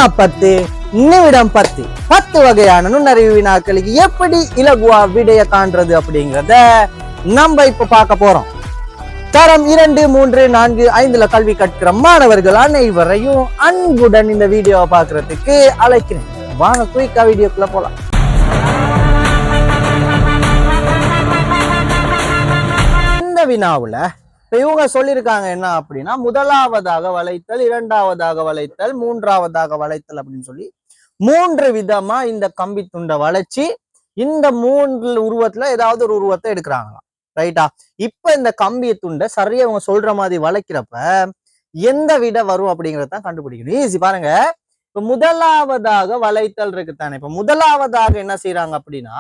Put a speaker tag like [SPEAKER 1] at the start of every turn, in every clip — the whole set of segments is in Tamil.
[SPEAKER 1] 10 நிமிடம் 10 வகையான நுண்ணறிவு வினாக்களுக்கு எப்படி இலகுவா விடைய காண்றது அப்படிங்கிறத நம்ம இப்ப பார்க்க போறோம். தரம் 2, 3, 4, 5ல கல்வி கற்கிற மாணவர்கள் அனைவரையும் அன்புடன் இந்த வீடியோவை பார்க்கறதுக்கு அழைக்கிறேன். வாங்க குயிக்கா வீடியோக்குள்ள போலாம். இந்த வினாவுல இவங்க சொல்லியிருக்காங்க என்ன அப்படின்னா, முதலாவதாக வளைத்தல், இரண்டாவதாக வளைத்தல், மூன்றாவதாக வளைத்தல் அப்படின்னு சொல்லி 3 விதமா இந்த கம்பி துண்டை வளைச்சு இந்த 3 உருவத்துல ஏதாவது ஒரு உருவத்தை எடுக்கிறாங்களாம். ரைட்டா? இப்ப இந்த கம்பி துண்டை சரியா இவங்க சொல்ற மாதிரி வளைக்கிறப்ப எந்த விட வரும் அப்படிங்கறதான் கண்டுபிடிக்கணும். ஈஸி பாருங்க. இப்ப முதலாவதாக வளைத்தல் இருக்குத்தானே. இப்ப முதலாவதாக என்ன செய்யறாங்க அப்படின்னா,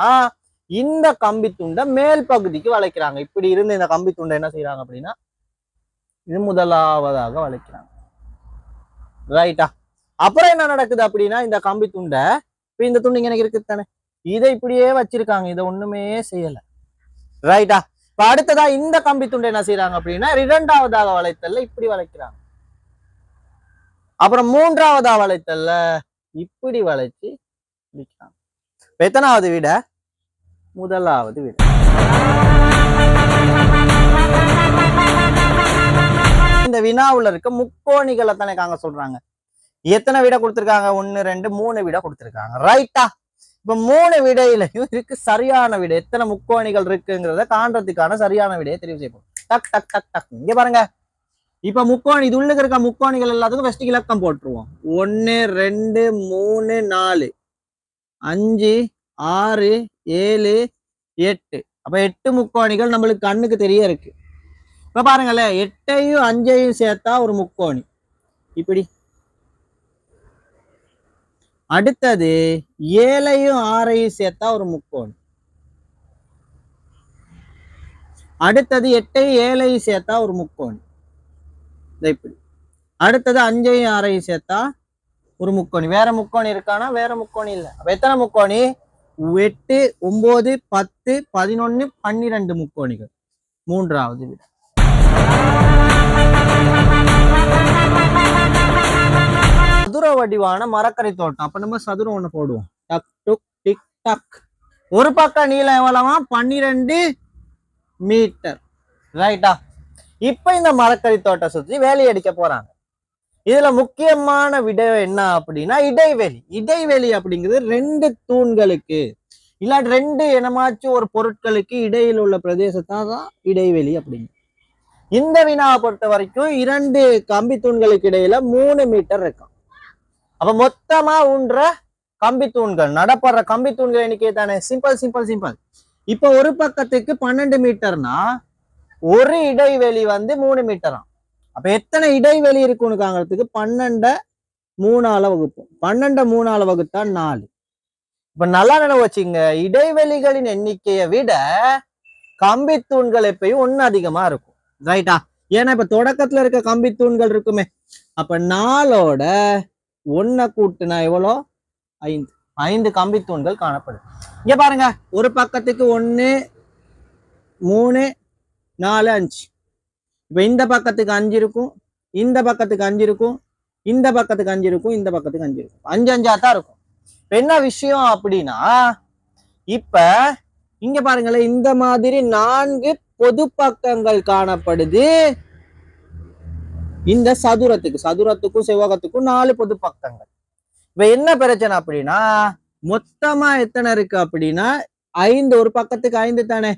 [SPEAKER 1] இந்த கம்பி துண்டை மேல் பகுதிக்கு வளைக்கிறாங்க. இப்படி இருந்து இந்த கம்பி துண்டை என்ன செய்யறாங்க அப்படின்னா, இது முதலாவதாக வளைக்கிறாங்க. ரைட்டா? அப்புறம் என்ன நடக்குது அப்படின்னா, இந்த கம்பி துண்டை இப்ப இந்த துண்டு எனக்கு இருக்குத்தானே, இதை இப்படியே வச்சிருக்காங்க. இதை ஒண்ணுமே செய்யல. ரைட்டா? இப்ப அடுத்ததா இந்த கம்பி துண்டை என்ன செய்யறாங்க அப்படின்னா, இரண்டாவதாக வளைத்தல்ல இப்படி வளைக்கிறாங்க. அப்புறம் மூன்றாவதா வளைத்தல்ல இப்படி வளைச்சு பிடிக்கிறாங்க. எத்தனாவது விட? முதலாவது விட. இந்த வினாவுல இருக்க முக்கோணிகளை தானே காங்க சொல்றாங்க. எத்தனை விட கொடுத்திருக்காங்க? 1, 2, 3 விட கொடுத்திருக்காங்க. ரைட்டா? இப்ப 3 விடையிலையும் இருக்கு சரியான விடை. எத்தனை முக்கோணிகள் இருக்குங்கிறத காண்றதுக்கான சரியான விடையை தெரிவு செய்யணும். டக் டக் டக் டக். இங்க பாருங்க. இப்ப முக்கோணி, இது உள்ளுக்கு இருக்க முக்கோணிகள் எல்லாத்துக்கும் ஃபர்ஸ்ட் இலக்கம் போட்டுருவோம். 1, 2, 3, 4, 5, 6, 7, 8. அப்ப 8 முக்கோணிகள் நம்மளுக்கு கண்ணுக்கு தெரிய இருக்கு. இப்ப பாருங்களேன், 8ஐயும் 5ஐயும் சேர்த்தா ஒரு முக்கோணி இப்படி. அடுத்தது 7ஐயும் 6ஐயும் சேர்த்தா ஒரு முக்கோணி. அடுத்தது 8ஐயும் 7ஐயும் சேர்த்தா ஒரு முக்கோணி இப்படி. அடுத்தது 5ஐயும் 6ஐயும் சேர்த்தா ஒரு முக்கோணி. வேற முக்கோணி இருக்கானா? வேற முக்கோணி இல்லை. அப்ப எத்தனை முக்கோணி? 8, 9, 10, 11, 12 முக்கோணிகள். மூன்றாவது விட. சதுர வடிவான மரக்கரை தோட்டம். அப்ப நம்ம சதுரம் ஒண்ணு போடுவோம். டக் டுக் டிக் டக். ஒரு பக்கம் நீளம் எவ்வளவா? 12 மீட்டர். ரைட்டா? இப்ப இந்த மரக்கரை தோட்டம் சுத்தி வேலி அடிக்க போறாங்க. இதுல முக்கியமான விடை என்ன அப்படின்னா, இடைவெளி. இடைவெளி அப்படிங்கிறது 2 தூண்களுக்கு இல்லாட்டி 2 என்னமாச்சும் ஒரு பொருட்களுக்கு இடையில் உள்ள பிரதேசத்தான் இடைவெளி அப்படிங்க. இந்த வினாவை பொறுத்த வரைக்கும் 2 கம்பி தூண்களுக்கு இடையில 3 மீட்டர் இருக்கும். அப்ப மொத்தமா ஊன்ற கம்பி தூண்கள், நடப்படுற கம்பி தூண்கள் எண்ணிக்கை தானே. Simple simple simple. இப்ப ஒரு பக்கத்துக்கு 12 மீட்டர்னா ஒரு இடைவெளி 3 மீட்டராம். அப்ப எத்தனை இடைவெளி இருக்குன்னு காங்கிறதுக்கு 12 3ஆல வகுப்போம். 12 3ஆல வகுத்தா 4. இப்ப நல்லா நினைவு வச்சுங்க, இடைவெளிகளின் எண்ணிக்கையை விட கம்பி தூண்கள் எப்பயும் 1 அதிகமா இருக்கும். ரைட்டா? ஏன்னா இப்ப தொடக்கத்துல இருக்க கம்பி தூண்கள் இருக்குமே. அப்ப 4ஓட 1 கூட்டுனா எவ்வளோ? 5. 5 கம்பி தூண்கள் காணப்படும். இங்க பாருங்க, ஒரு பக்கத்துக்கு 1, 3, 4, 5. இப்ப இந்த பக்கத்துக்கு 5 இருக்கும், இந்த பக்கத்துக்கு 5 இருக்கும், இந்த பக்கத்துக்கு 5 இருக்கும், இந்த பக்கத்துக்கு 5 இருக்கும். 5 5ஆ தான் இருக்கும். என்ன விஷயம் அப்படின்னா, இப்ப இங்க பாருங்களேன், இந்த மாதிரி 4 பொது பக்கங்கள் காணப்படுது. இந்த சதுரத்துக்கும் செவ்வகத்துக்கும் 4 பொது பக்கங்கள். இப்ப என்ன பிரச்சனை அப்படின்னா, மொத்தமா எத்தனை இருக்கு அப்படின்னா 5. ஒரு பக்கத்துக்கு 5 தானே.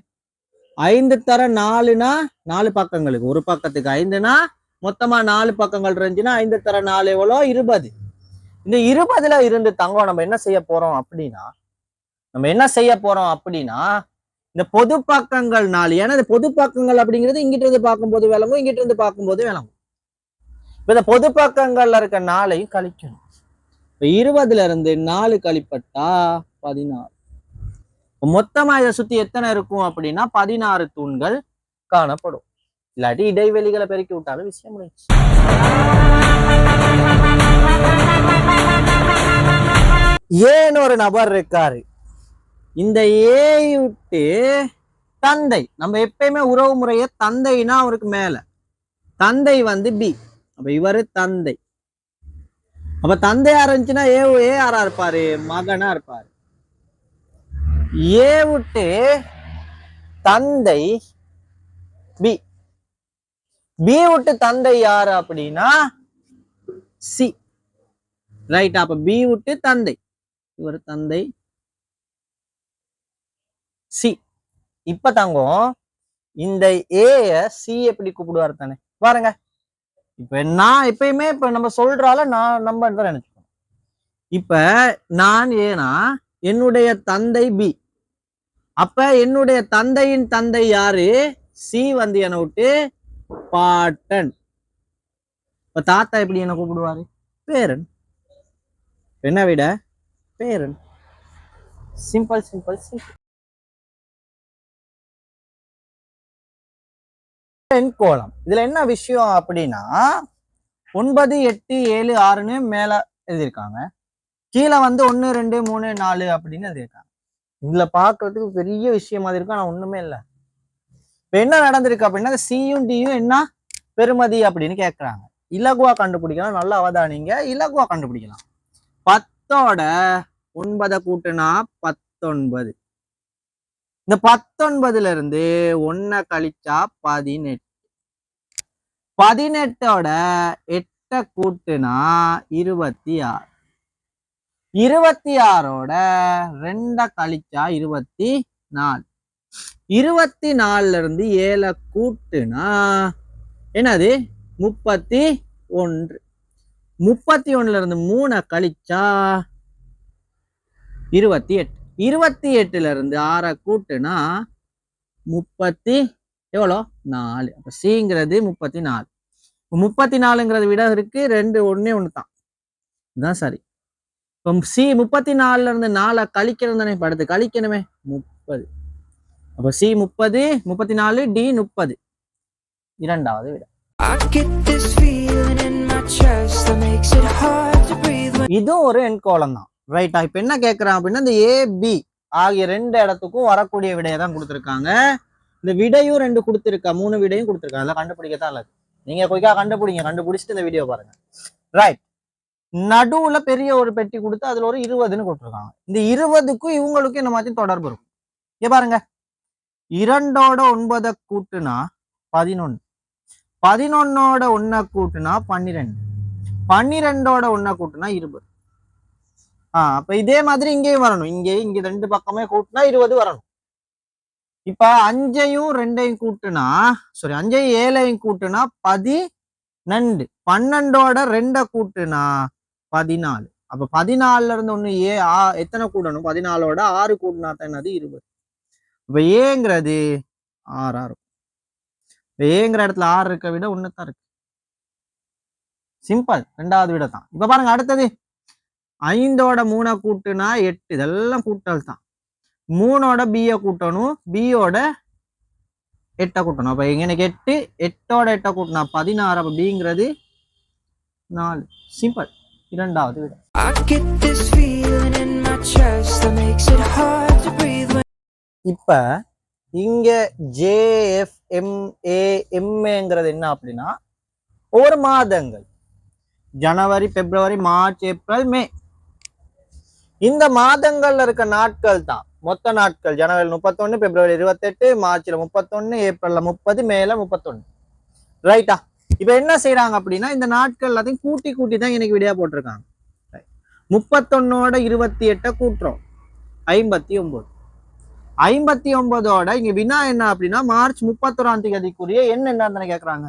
[SPEAKER 1] 5 தர 4னா 4 பக்கங்களுக்கு. ஒரு பக்கத்துக்கு 5னா மொத்தமா 4 பக்கங்கள் இருந்துச்சுன்னா 5 தர 4 எவ்வளோ? 20. இந்த 20ல இருந்து தங்கம் நம்ம என்ன செய்ய போறோம் அப்படின்னா, இந்த பொது பக்கங்கள் 4. ஏன்னா இந்த பொது பக்கங்கள் அப்படிங்கிறது இங்கிட்ட இருந்து பார்க்கும்போது விளங்கும், இங்கிட்ட இருந்து பார்க்கும்போது விளங்கும். இப்ப இந்த பொது பக்கங்கள்ல இருக்க 4ஐயும் கழிக்கணும். இப்ப 20ல இருந்து 4 கழிப்பட்டா 16. மொத்தமா இதை சுத்தி எத்தனை இருக்கும் அப்படின்னா 16 தூண்கள் காணப்படும். இல்லாட்டி இடைவெளிகளை பெருக்கி விட்டாலும் விஷயம் முடிச்சு. ஏன் ஒரு நபர் இருக்காரு. இந்த ஏ தந்தை, நம்ம எப்பயுமே உறவு முறைய தந்தைனா அவருக்கு மேல, தந்தை பி. அப்ப இவரு தந்தை. அப்ப தந்தையா இருந்துச்சுன்னா ஏ யாரா இருப்பாரு? மகனா இருப்பாரு. ஏ விட்டு தந்தை பி, பி விட்டு தந்தை யாரு அப்படின்னா சி. ரைட். அப்ப பி விட்டு தந்தை, இவர் தந்தை சி. இப்ப தங்கம் இந்த ஏ சி எப்படி கூப்பிடுவாரு தானே பாருங்க. இப்ப நான் எப்பயுமே இப்ப நம்ம சொல்றால நான் நம்ம நினைச்சுக்கணும். இப்ப நான் ஏனா என்னுடைய தந்தை பி, அப்ப என்னுடைய தந்தையின் தந்தை யாரு? சி வந்து என்னை விட்டு பாட்டன். இப்ப தாத்தா எப்படி என்ன கூப்பிடுவாரு? பேரன். என்ன விட பேரன். Simple simple simple. கோலம் இதுல என்ன விஷயம் அப்படின்னா 9 8 7 6ன்னு மேல எழுதியிருக்காங்க, கீழே வந்து 1 2 3 4 அப்படின்னு எழுதியிருக்காங்க. இதுல பாக்குறதுக்கு பெரிய விஷயம் மாதிரி இருக்கும், ஆனா ஒண்ணுமே இல்லை. இப்ப என்ன நடந்திருக்கு அப்படின்னா சியும் டியும் என்ன பெருமதி அப்படின்னு கேட்கறாங்க. இலகுவா கண்டுபிடிக்கலாம், நல்லா அவதானிங்க, இலகுவா கண்டுபிடிக்கலாம். 10ஓட 9 கூட்டுனா 19. இந்த 19ல இருந்து 1 கழிச்சா 18. 18ஓட 8 கூட்டுனா 26. 26ஓட 2 கழிச்சா 24. 24ல இருந்து 7 கூட்டுனா என்னது? 31. 31ல இருந்து 3 கழிச்சா 28. 28ல இருந்து 6 கூட்டுனா 30 எவ்வளோ? 4. அப்ப சிங்கிறது 34. 34ங்கிறது விட இருக்கு, 2 ஒண்ணே ஒண்ணு தான். இதுதான் சரி. இப்போ சி 34ல இருந்து 4 கழிக்கணும் தானே, படுத்து கழிக்கணுமே 30. அப்ப சி 30, 34, டி 30. இரண்டாவது விட. இதுவும் ஒரு எண்கோளம் தான். ரைட்டா? இப்ப என்ன கேட்கறான் அப்படின்னா இந்த ஏ பி ஆகிய 2 இடத்துக்கும் வரக்கூடிய விடையை தான் கொடுத்துருக்காங்க. இந்த விடையும் 2 கொடுத்துருக்கா, 3 விடையும் கொடுத்துருக்காங்க. அதெல்லாம் கண்டுபிடிக்கத்தான் இல்லை. நீங்க கொய்க்கா கண்டுபிடிங்க, கண்டுபிடிச்சிட்டு இந்த வீடியோ பாருங்க. ரைட். நடுவுல பெரிய ஒரு பெட்டி கொடுத்து அதுல ஒரு 20ன்னு கொடுத்துருக்காங்க. இந்த 20க்கும் இவங்களுக்கும் என்ன மாதிரி தொடர்பு இருக்கும்? இங்க பாருங்க, 2ஓட 9 கூட்டுனா 11. 11ஓட 1 கூட்டுனா 12. 12ஓட 1 கூட்டுனா 20. அப்ப இதே மாதிரி இங்கேயும் வரணும். இங்க 2 பக்கமே கூட்டினா 20 வரணும். இப்ப 5ஐயும் 2ஐயும் கூட்டுனா, சாரி 5ஐயும் 7ஐயும் கூட்டுனா 12. 12ஓட 2 கூட்டுனா 14. அப்ப 14ல இருந்து 1 எத்தனை கூடணும்? 14ஓட 6 கூட்டினா தான் என்னது? 20. இப்ப ஏங்கிறது 6 இருக்கும். ஏங்கிற இடத்துல 6 இருக்க விட 1 தான் இருக்கு. சிம்பிள். 2வது விட தான். இப்ப பாருங்க அடுத்தது 5ஓட 3 கூட்டுனா 8. இதெல்லாம் கூட்டல் தான். 3ஓட பியை கூட்டணும், பியோட 8 கூட்டணும். அப்ப எனக்கு 8, 8ஓட 8 கூட்டினா 16. அப்ப பிங்கிறது 4. சிம்பிள். 2வது விட. இப்ப இங்க JFMAMங்கிறது என்ன அப்படின்னா ஒவ்வொரு மாதங்கள். ஜனவரி, பிப்ரவரி, மார்ச், ஏப்ரல், மே. இந்த மாதங்கள்ல இருக்க நாட்கள் தான் மொத்த நாட்கள். ஜனவரி 31, பிப்ரவரி 28, மார்ச்ல 31, ஏப்ரல்ல 30, மேல 31. ரைட்டா? இப்ப என்ன செய்யறாங்க அப்படின்னா இந்த நாட்கள் எல்லாத்தையும் கூட்டி கூட்டி தான் எனக்கு விடையா போட்டிருக்காங்க. 31ஓட 28 கூட்டுறோம் 59. 59ஓட இங்க வினா என்ன அப்படின்னா மார்ச் 31ஆம் தேதிக்குரிய என்னன்னு கேக்குறாங்க.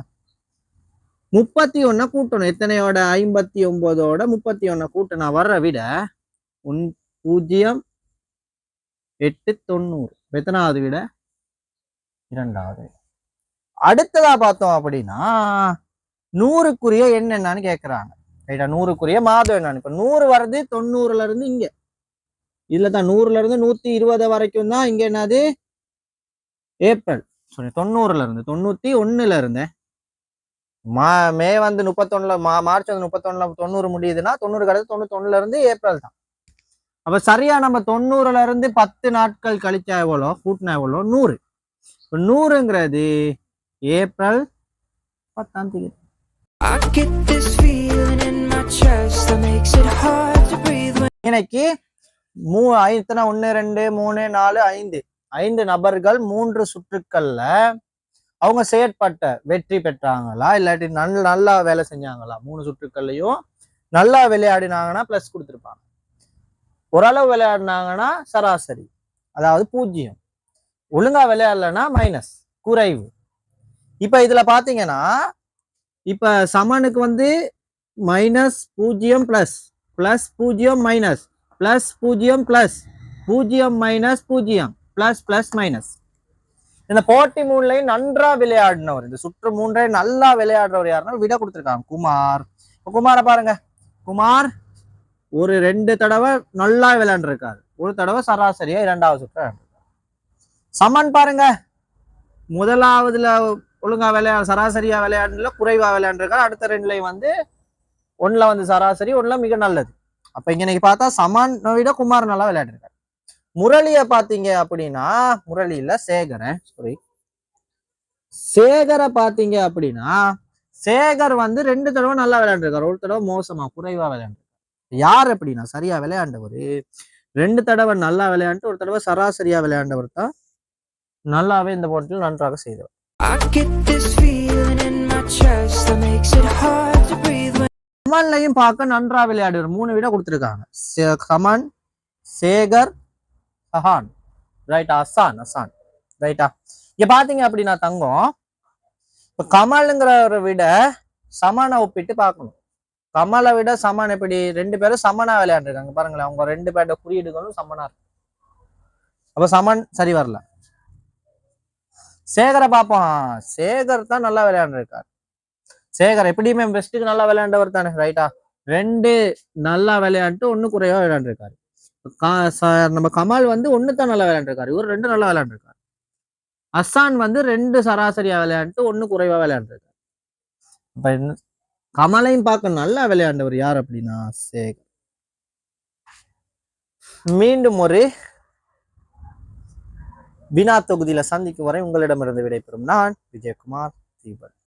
[SPEAKER 1] 31 கூட்டணும். எத்தனையோட? 59ஓட 31 கூட்டினா வர்ற விட 0 8 90. எத்தனாவது விட? 2வது. அடுத்ததா பார்த்தோம் அப்படின்னா 100க்குரிய என்னன்னு கேக்குறாங்க. ரைட்டா? 100க்குரிய மாதம் என்னன்னு. இப்ப 100 வருது 90ல இருந்து இங்க இதுலதான் 100ல இருந்து 120 வரைக்கும் தான் இங்க என்னது? ஏப்ரல். சாரி 90ல இருந்து 91ல இருந்து மே வந்து 31ல மார்ச் வந்து 31ல 90 முடியுதுன்னா 90 கிடையாது. 91ல இருந்து ஏப்ரல் தான். அப்ப சரியா நம்ம 90ல இருந்து 10 நாட்கள் கழிச்சா எவ்வளோ? கூட்டினா எவ்வளோ? 100. இப்ப 100ங்கிறது ஏப்ரல் 10ஆம் தேதி.
[SPEAKER 2] chest that makes it hard to breathe when
[SPEAKER 1] இன்னைக்கு இத்தனை 1 2 3 4 5 5 நபர்கள் 3 சுற்றுக்கள்ல அவங்க செயற்பட்ட வெற்றி பெற்றாங்களா இல்லாட்டி நல்லா வேலை செஞ்சாங்களா 3 சுற்றுக்கள்லையும் நல்லா விளையாடினாங்கன்னா பிளஸ் கொடுத்துருப்பாங்க, ஓரளவு விளையாடினாங்கன்னா சராசரி அதாவது 0, ஒழுங்கா விளையாடலன்னா மைனஸ் குறைவு. இப்ப இதுல பாத்தீங்கன்னா இப்ப சமனுக்கு வந்து -0 plus plus 0 minus plus 0 plus 0 minus 0 plus plus minus. இந்த போட்டி 3லையும் நன்றா விளையாடினவர், இந்த சுற்று 3ஐயும் நல்லா விளையாடுறவர் யாருன்னா விட கொடுத்துருக்காங்க குமார். குமாரை பாருங்க, குமார் ஒரு 2 தடவை நல்லா விளையாண்டுருக்காரு, ஒரு தடவை சராசரியா 2வது சுற்று. சமன் பாருங்க, முதலாவதுல ஒழுங்கா சராசரியா விளையாடுல குறைவா விளையாண்டுருக்காரு, அடுத்த 2லையும் வந்து 1ல வந்து சராசரி 1ல மிக நல்லது. அப்ப இன்னைக்கு பார்த்தா சமனை விட குமார் நல்லா விளையாடுறாரு. முரளிய பாத்தீங்க அப்படின்னா முரளி இல்ல சேகரன், சேகரை பாத்தீங்க அப்படின்னா சேகர் வந்து 2 தடவை நல்லா விளையாண்டுருக்காரு, ஒரு தடவை மோசமா குறைவா விளையாண்டு. யார் அப்படின்னா சரியா விளையாண்டவர் 2 தடவை நல்லா விளையாண்டு ஒரு தடவை சராசரியா விளையாண்டவர் தான் நல்லாவே இந்த போட்டியில் நன்றாக செய்தவர். கமன்லையும் பார்க்க நன்றா விளையாடுவர், 3 விட கொடுத்துருக்காங்க. கமன், சேகர், சஹான், ரைட்டா, அசான் ரைட்டா. இங்க பாத்தீங்க அப்படின்னா தங்கம், இப்ப கமலுங்கிறவரை விட சமனை ஒப்பிட்டு பார்க்கணும். கமலை விட சமன் எப்படி, 2 பேரும் சமனா விளையாண்டுருக்காங்க பாருங்களேன், அவங்க 2 பேரோட குறியீடுகளும் சமனா இருக்கு. அப்ப சமன் சரி வரல. சேகரை பார்ப்போம், சேகர் தான் நல்லா விளையாண்டுருக்காரு. சேகர் எப்படியுமே பெஸ்ட்டுக்கு நல்லா விளையாண்டவர் தானே, ரைட்டா. 2 நல்லா விளையாண்டு 1 குறைவா விளையாண்டுருக்காரு. நம்ம கமல் வந்து 1 தான் நல்லா விளையாண்டுருக்காரு, இவர் 2 நல்லா விளையாண்டுருக்காரு. அசான் வந்து 2 சராசரியா விளையாண்டு 1 குறைவா விளையாண்டுருக்காரு. அப்ப கமலையும் பார்க்க நல்லா விளையாண்டவர் யார் அப்படின்னா சேகர். மீண்டும் ஒரு வினா தொகுதியில சந்திக்கும் வரை உங்களிடமிருந்து விடைபெறும் நான் விஜயகுமார் தீபன்.